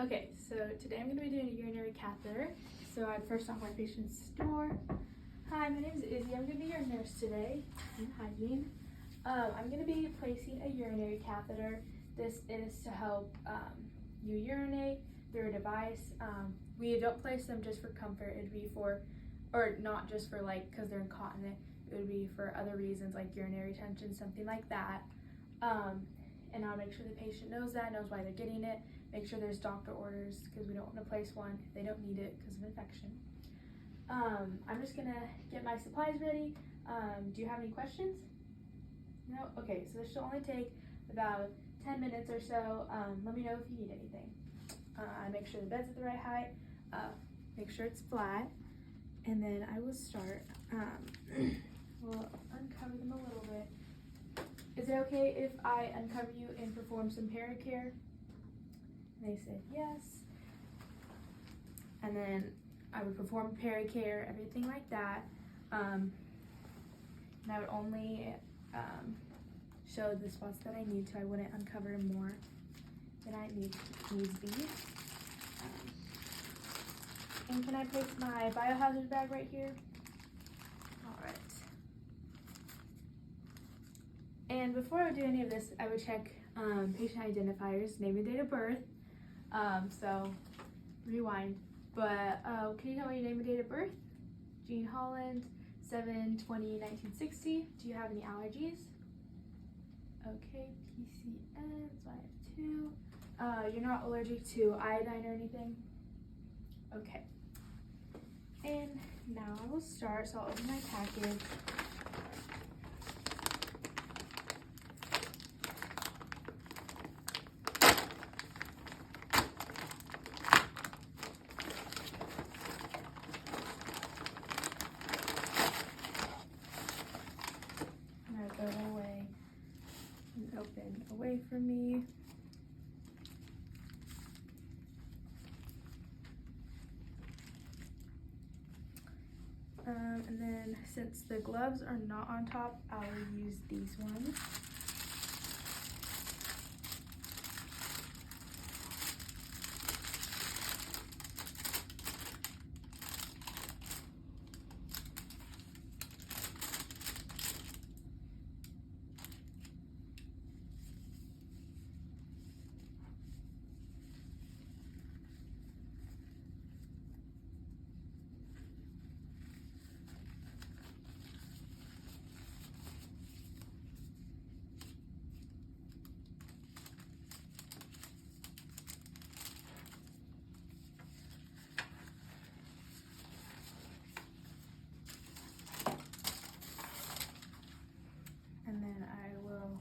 Okay, so today I'm going to be doing a urinary catheter. So I'd first knock my patient's door. Hi, my name is Izzy. I'm going to be your nurse today in hygiene. I'm going to be placing a urinary catheter. This is to help you urinate through a device. We don't place them just for comfort. It'd be for, or not just for like because they're incontinent. It would be for other reasons like urinary retention, something like that. And I'll make sure the patient knows that, knows why they're getting it. Make sure there's doctor orders because we don't want to place one if they don't need it because of infection. I'm just gonna get my supplies ready. Do you have any questions? No? Okay, so this should only take about 10 minutes or so. Let me know if you need anything. I make sure the bed's at the right height, make sure it's flat, and then I will start. We'll uncover them a little bit. Is it okay if I uncover you and perform some pericare? They said yes. And then I would perform pericare, everything like that. And I would only show the spots that I need to. I wouldn't uncover more than I needs be. And can I place my biohazard bag right here? All right. And before I would do any of this, I would check patient identifiers, name and date of birth. So rewind. But can you tell me your name and date of birth? Jean Holland, 7/20/1960. Do you have any allergies? Okay, PCN, so I have 2. You're not allergic to iodine or anything? Okay. And now I will start. So I'll open my package. Go away and open away from me. And then since the gloves are not on top, I'll use these ones. And then I will,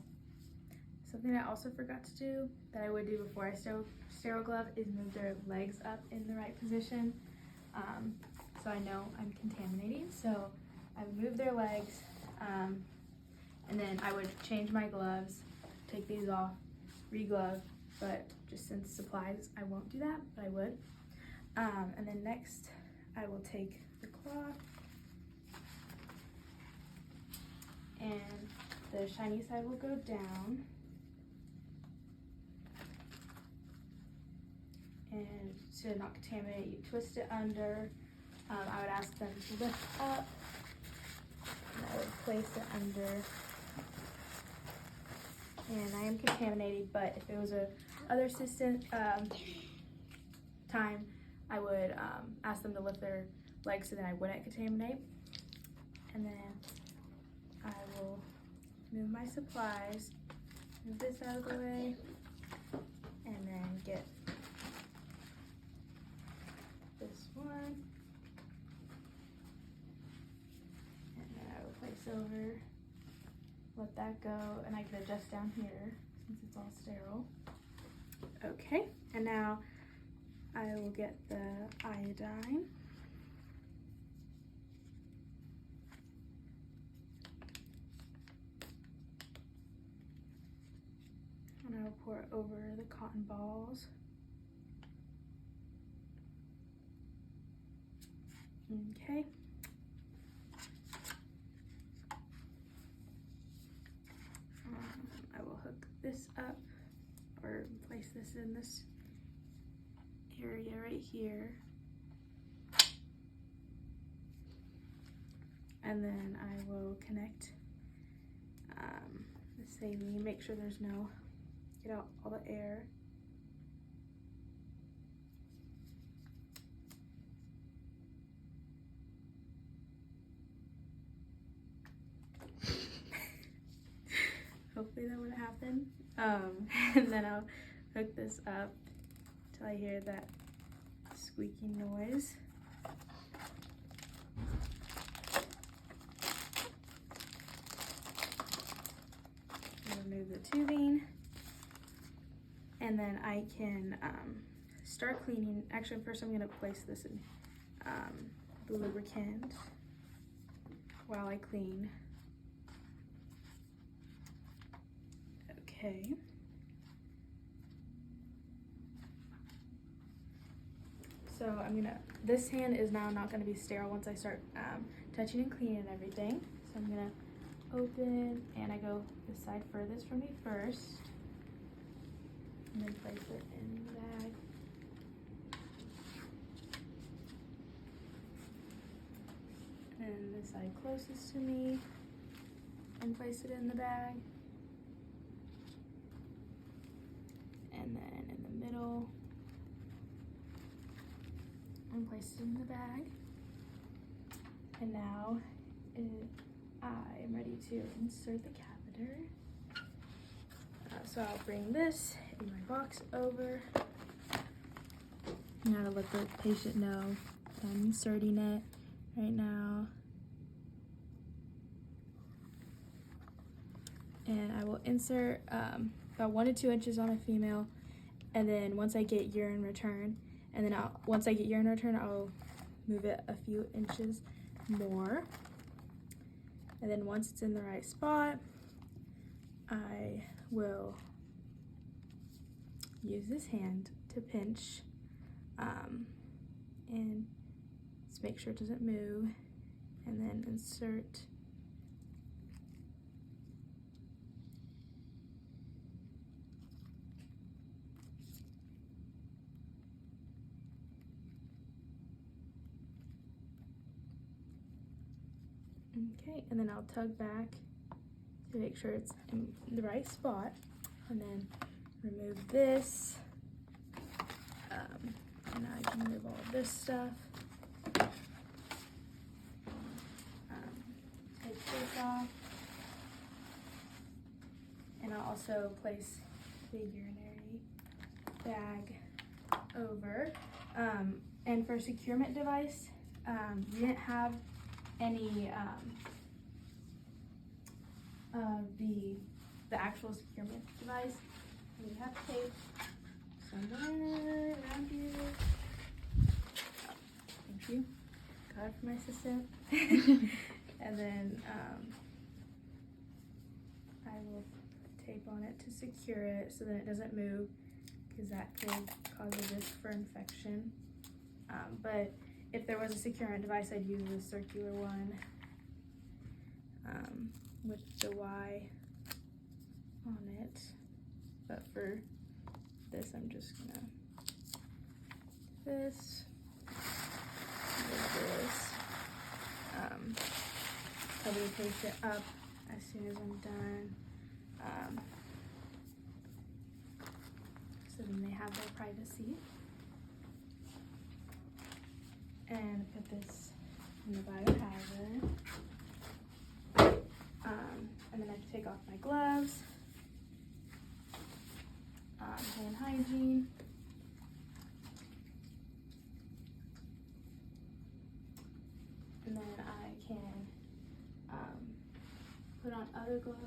something I also forgot to do that I would do before I sterile glove is move their legs up in the right position. So I know I'm contaminating. So I would move their legs and then I would change my gloves, take these off, re-glove, but just since supplies, I won't do that, but I would. And then next I will take the cloth and the shiny side will go down, and to not contaminate, you twist it under. I would ask them to lift up, and I would place it under. And I am contaminating, but if it was a other assistant time, I would ask them to lift their legs so that I wouldn't contaminate. And then I will move my supplies, move this out of the way, and then get this one. And then I will place over, let that go, and I can adjust down here since it's all sterile. Okay, and now I will get the iodine. And I will pour it over the cotton balls. Okay. I will hook this up or place this in this right here. And then I will connect the saline, make sure there's no, get out all the air. Hopefully that wouldn't happen. And then I'll hook this up till I hear that squeaky noise. Remove the tubing, and then I can start cleaning. Actually, first I'm going to place this in the lubricant while I clean. Okay. So this hand is now not going to be sterile once I start touching and cleaning and everything. So I'm going to open, and I go the side furthest from me first, and then place it in the bag. And the side closest to me, and place it in the bag. And then in the middle, and place it in the bag. And now I am ready to insert the catheter. So I'll bring this in my box over. I'm gonna let the patient know I'm inserting it right now. And I will insert about 1 to 2 inches on a female, and then once I get urine return, and then once I get urine return, I'll move it a few inches more. And then once it's in the right spot, I will use this hand to pinch and just make sure it doesn't move, and then insert. Okay, and then I'll tug back to make sure it's in the right spot, and then remove this, and I can remove all of this stuff. Take this off, and I'll also place the urinary bag over. And for a securement device, we didn't have any of the actual securement device. We have tape somewhere around here. Oh, thank you. Got it from my assistant. And then I will tape on it to secure it so that it doesn't move, because that could cause a risk for infection. But if there was a securement device, I'd use a circular one with the Y on it. But for this, I'm just gonna do this, cover the patient up as soon as I'm done, so then they have their privacy. And put this in the biohazard. And then I can take off my gloves, hand hygiene, and then I can put on other gloves.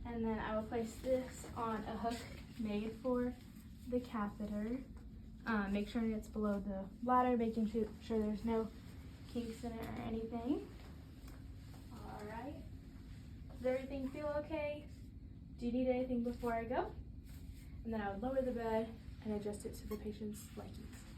And then I will place this on a hook made for the catheter. Make sure it's below the bladder, making sure there's no kinks in it or anything. All right. Is everything everything feel okay? Do you need anything before I go? And then I would lower the bed and adjust it to the patient's likings.